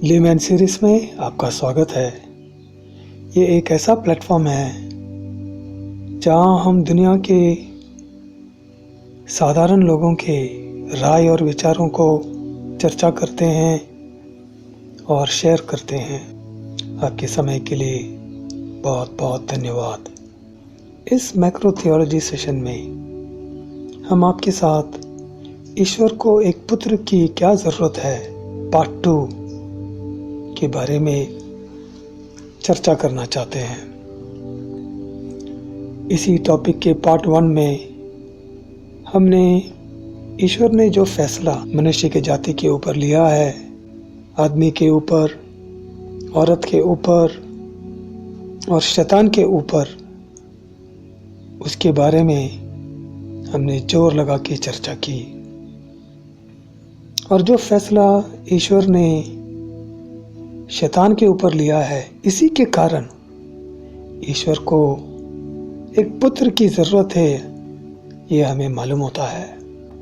Layman series में आपका स्वागत है। ये एक ऐसा प्लेटफॉर्म है जहां हम दुनिया के साधारण लोगों के राय और विचारों को चर्चा करते हैं और शेयर करते हैं। आपके समय के लिए बहुत बहुत धन्यवाद। इस मैक्रो थियोलॉजी सेशन में हम आपके साथ ईश्वर को एक पुत्र की क्या ज़रूरत है पार्ट 2 के बारे में चर्चा करना चाहते हैं। इसी टॉपिक के पार्ट 1 में हमने ईश्वर ने जो फैसला मनुष्य के जाति के ऊपर लिया है, आदमी के ऊपर, औरत के ऊपर और शैतान के ऊपर, उसके बारे में हमने जोर लगा के चर्चा की। और जो फैसला ईश्वर ने शैतान के ऊपर लिया है, इसी के कारण ईश्वर को एक पुत्र की ज़रूरत है, ये हमें मालूम होता है।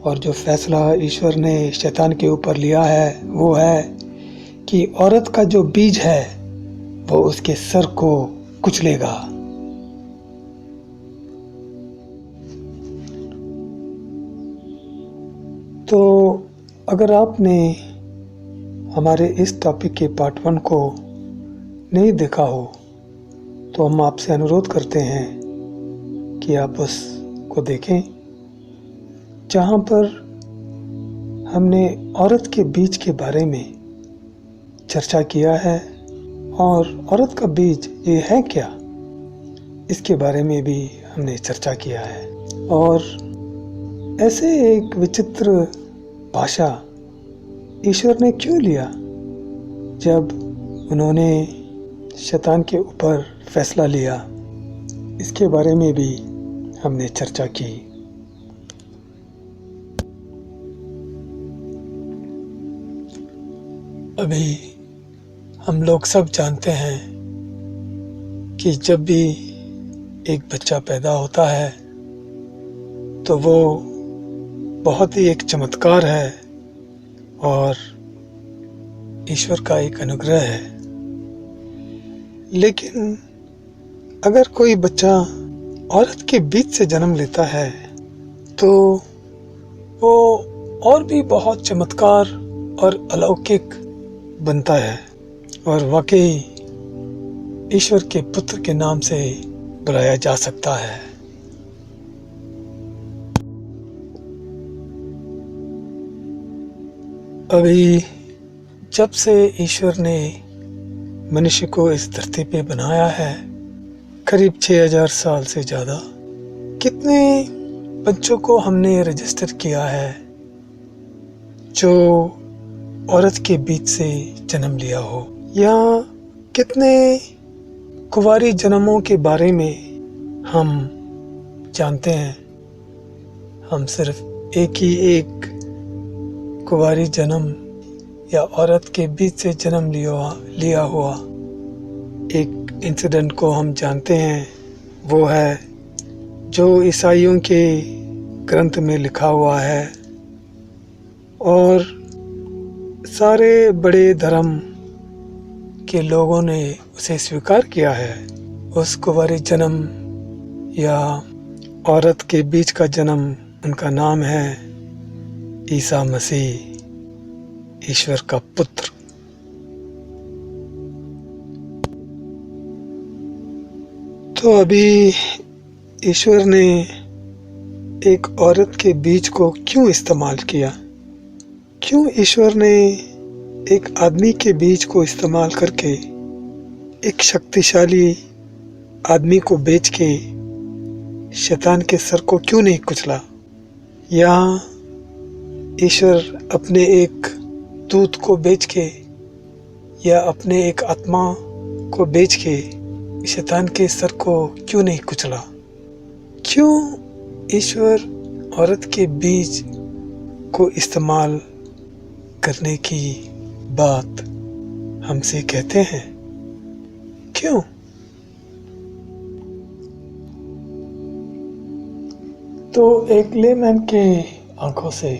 और जो फैसला ईश्वर ने शैतान के ऊपर लिया है वो है कि औरत का जो बीज है वो उसके सर को कुचलेगा। तो अगर आपने हमारे इस टॉपिक के पार्ट 1 को नहीं देखा हो तो हम आपसे अनुरोध करते हैं कि आप उसको देखें, जहाँ पर हमने औरत के बीज के बारे में चर्चा किया है और औरत का बीज ये है क्या, इसके बारे में भी हमने चर्चा किया है। और ऐसे एक विचित्र भाषा ईश्वर ने क्यों लिया जब उन्होंने शैतान के ऊपर फैसला लिया, इसके बारे में भी हमने चर्चा की। अभी हम लोग सब जानते हैं कि जब भी एक बच्चा पैदा होता है तो वो बहुत ही एक चमत्कार है और ईश्वर का एक अनुग्रह है। लेकिन अगर कोई बच्चा औरत के बीच से जन्म लेता है तो वो और भी बहुत चमत्कार और अलौकिक बनता है और वाकई ईश्वर के पुत्र के नाम से बुलाया जा सकता है। अभी जब से ईश्वर ने मनुष्य को इस धरती पे बनाया है, करीब 6000 साल से ज़्यादा, कितने बच्चों को हमने रजिस्टर किया है जो औरत के बीच से जन्म लिया हो, या कितने कुंवारी जन्मों के बारे में हम जानते हैं। हम सिर्फ एक कुंवारी जन्म या औरत के बीच से जन्म लिया हुआ एक इंसिडेंट को हम जानते हैं, वो है जो ईसाइयों के ग्रंथ में लिखा हुआ है और सारे बड़े धर्म के लोगों ने उसे स्वीकार किया है। उस कुंवारी जन्म या औरत के बीच का जन्म, उनका नाम है ईसा मसीह, ईश्वर का पुत्र। तो अभी ईश्वर ने एक औरत के बीज को क्यों इस्तेमाल किया? क्यों ईश्वर ने एक आदमी के बीज को इस्तेमाल करके एक शक्तिशाली आदमी को बेच के शैतान के सर को क्यों नहीं कुचला? या ईश्वर अपने एक दूत को बेच के या अपने एक आत्मा को बेच के शैतान के सर को क्यों नहीं कुचला? क्यों ईश्वर औरत के बीज को इस्तेमाल करने की बात हमसे कहते हैं? क्यों? तो एक लेमैन के आंखों से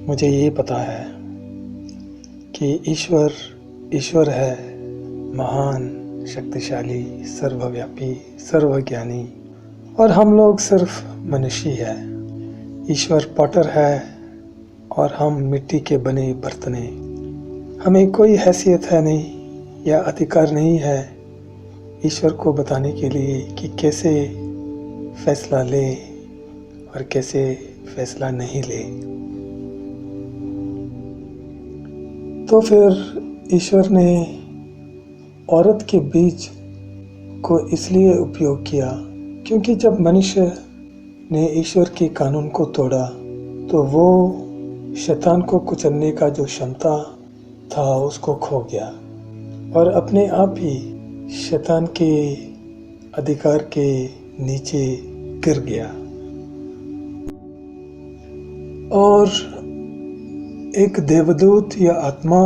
मुझे ये पता है कि ईश्वर ईश्वर है, महान, शक्तिशाली, सर्वव्यापी, सर्वज्ञानी, और हम लोग सिर्फ मनुष्य हैं। ईश्वर पॉटर है और हम मिट्टी के बने बर्तने। हमें कोई हैसियत है नहीं या अधिकार नहीं है ईश्वर को बताने के लिए कि कैसे फैसला ले और कैसे फैसला नहीं ले। तो फिर ईश्वर ने औरत के बीज को इसलिए उपयोग किया क्योंकि जब मनुष्य ने ईश्वर के कानून को तोड़ा तो वो शैतान को कुचलने का जो क्षमता था उसको खो गया और अपने आप ही शैतान के अधिकार के नीचे गिर गया। और एक देवदूत या आत्मा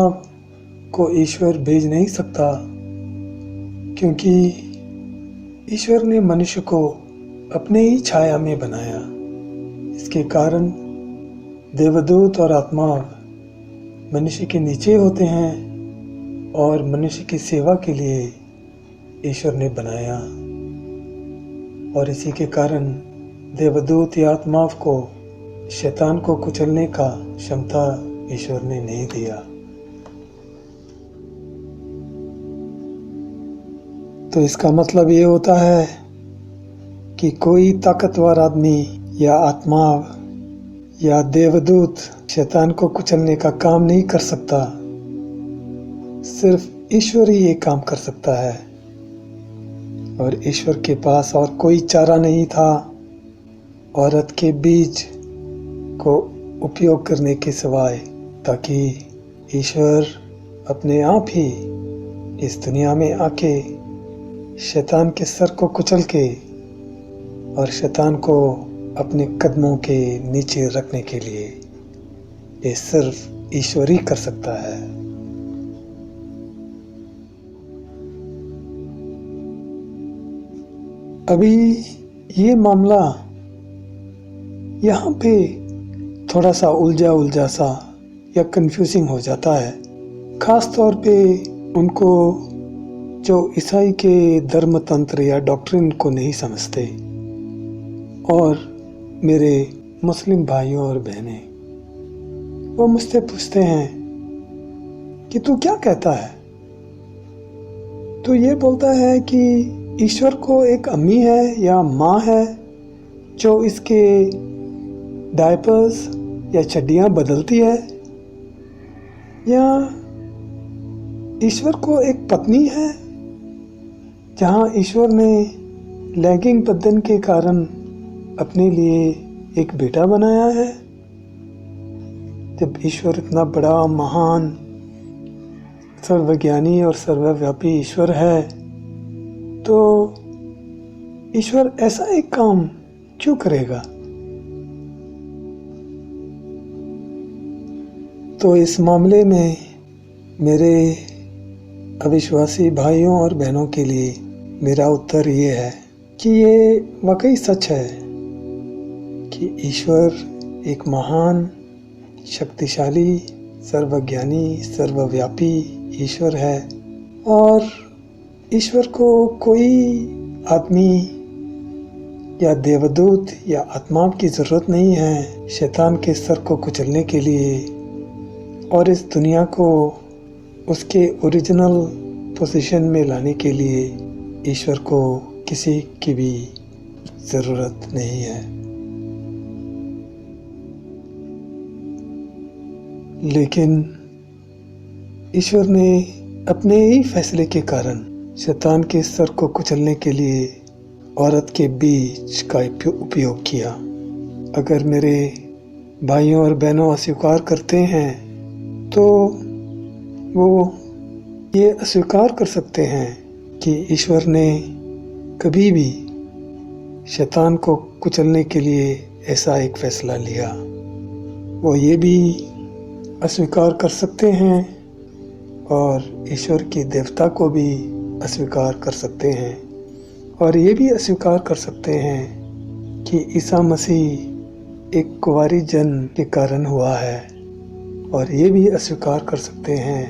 को ईश्वर भेज नहीं सकता क्योंकि ईश्वर ने मनुष्य को अपने ही छाया में बनाया। इसके कारण देवदूत और आत्मा मनुष्य के नीचे होते हैं और मनुष्य की सेवा के लिए ईश्वर ने बनाया। और इसी के कारण देवदूत या आत्मा को शैतान को कुचलने का क्षमता ईश्वर ने नहीं दिया। तो इसका मतलब ये होता है कि कोई ताकतवर आदमी या आत्मा या देवदूत शैतान को कुचलने का काम नहीं कर सकता। सिर्फ ईश्वर ही ये काम कर सकता है और ईश्वर के पास और कोई चारा नहीं था औरत के बीज को उपयोग करने के सिवाय, ताकि ईश्वर अपने आप ही इस दुनिया में आके शैतान के सर को कुचल के और शैतान को अपने कदमों के नीचे रखने के लिए ये सिर्फ ईश्वर ही कर सकता है। अभी ये मामला यहाँ पे थोड़ा सा उलझा सा या कंफ्यूजिंग हो जाता है, खास तौर पे उनको जो ईसाई के धर्म तंत्र या डॉक्ट्रिन को नहीं समझते और मेरे मुस्लिम भाइयों और बहनें, वो मुझसे पूछते हैं कि तू क्या कहता है? तू ये बोलता है कि ईश्वर को एक अम्मी है या माँ है जो इसके डायपर्स या चड्डियाँ बदलती है, या ईश्वर को एक पत्नी है जहाँ ईश्वर ने लैगिंग बदन के कारण अपने लिए एक बेटा बनाया है। जब ईश्वर इतना बड़ा, महान, सर्वज्ञानी और सर्वव्यापी ईश्वर है, तो ईश्वर ऐसा एक काम क्यों करेगा? तो इस मामले में मेरे अविश्वासी भाइयों और बहनों के लिए मेरा उत्तर ये है कि ये वाकई सच है कि ईश्वर एक महान, शक्तिशाली, सर्वज्ञानी, सर्वव्यापी ईश्वर है और ईश्वर को कोई आदमी या देवदूत या आत्मा की ज़रूरत नहीं है शैतान के सर को कुचलने के लिए और इस दुनिया को उसके ओरिजिनल पोजीशन में लाने के लिए ईश्वर को किसी की भी ज़रूरत नहीं है। लेकिन ईश्वर ने अपने ही फैसले के कारण शैतान के सर को कुचलने के लिए औरत के बीज का उपयोग किया। अगर मेरे भाइयों और बहनों अस्वीकार करते हैं तो वो ये अस्वीकार कर सकते हैं कि ईश्वर ने कभी भी शैतान को कुचलने के लिए ऐसा एक फैसला लिया। वो ये भी अस्वीकार कर सकते हैं और ईश्वर की देवता को भी अस्वीकार कर सकते हैं और ये भी अस्वीकार कर सकते हैं कि ईसा मसीह एक कुंवारी जन्म के कारण हुआ है और ये भी अस्वीकार कर सकते हैं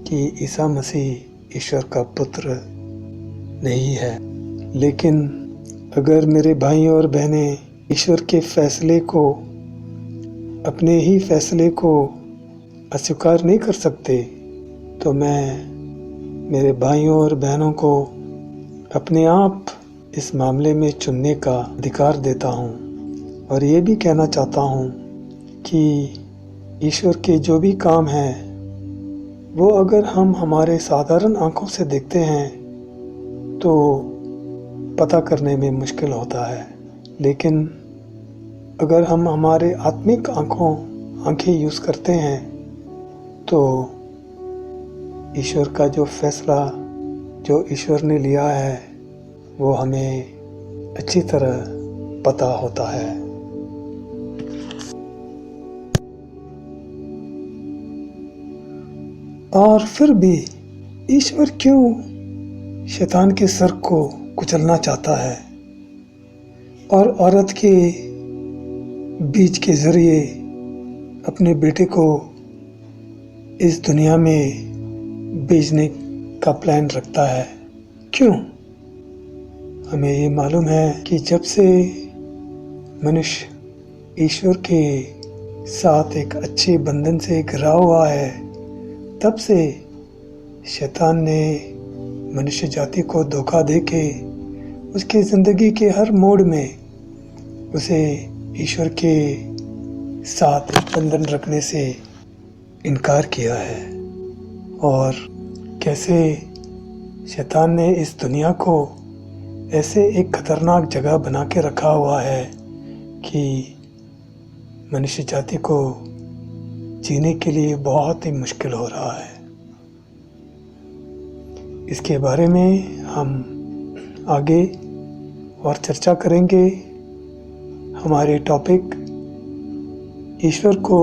कि ईसा मसीह ईश्वर का पुत्र नहीं है। लेकिन अगर मेरे भाई और बहनें ईश्वर के फैसले को, अपने ही फैसले को अस्वीकार नहीं कर सकते, तो मैं मेरे भाइयों और बहनों को अपने आप इस मामले में चुनने का अधिकार देता हूँ। और ये भी कहना चाहता हूँ कि ईश्वर के जो भी काम हैं वो अगर हम हमारे साधारण आँखों से देखते हैं तो पता करने में मुश्किल होता है, लेकिन अगर हम हमारे आत्मिक आँखें यूज़ करते हैं तो ईश्वर का जो फैसला जो ईश्वर ने लिया है वो हमें अच्छी तरह पता होता है। और फिर भी ईश्वर क्यों शैतान के सर को कुचलना चाहता है और औरत के बीज के जरिए अपने बेटे को इस दुनिया में भेजने का प्लान रखता है? क्यों? हमें ये मालूम है कि जब से मनुष्य ईश्वर के साथ एक अच्छे बंधन से घिरा हुआ है, तब से शैतान ने मनुष्य जाति को धोखा देके उसके ज़िंदगी के हर मोड़ में उसे ईश्वर के साथ एक बंधन रखने से इनकार किया है। और कैसे शैतान ने इस दुनिया को ऐसे एक खतरनाक जगह बना के रखा हुआ है कि मनुष्य जाति को जीने के लिए बहुत ही मुश्किल हो रहा है। इसके बारे में हम आगे और चर्चा करेंगे। हमारे टॉपिक ईश्वर को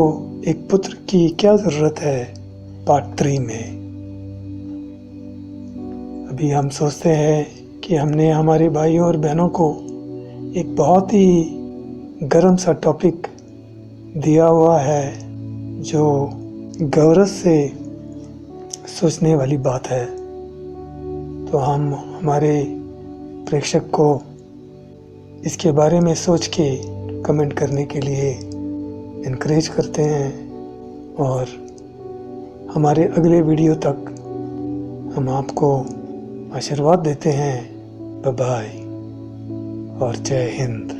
एक पुत्र की क्या ज़रूरत है पार्ट 3 में। अभी हम सोचते हैं कि हमने हमारे भाइयों और बहनों को एक बहुत ही गर्म सा टॉपिक दिया हुआ है जो गौरव से सोचने वाली बात है। तो हम हमारे प्रेक्षक को इसके बारे में सोच के कमेंट करने के लिए इनकरेज करते हैं और हमारे अगले वीडियो तक हम आपको आशीर्वाद देते हैं। बाय बाय और जय हिंद।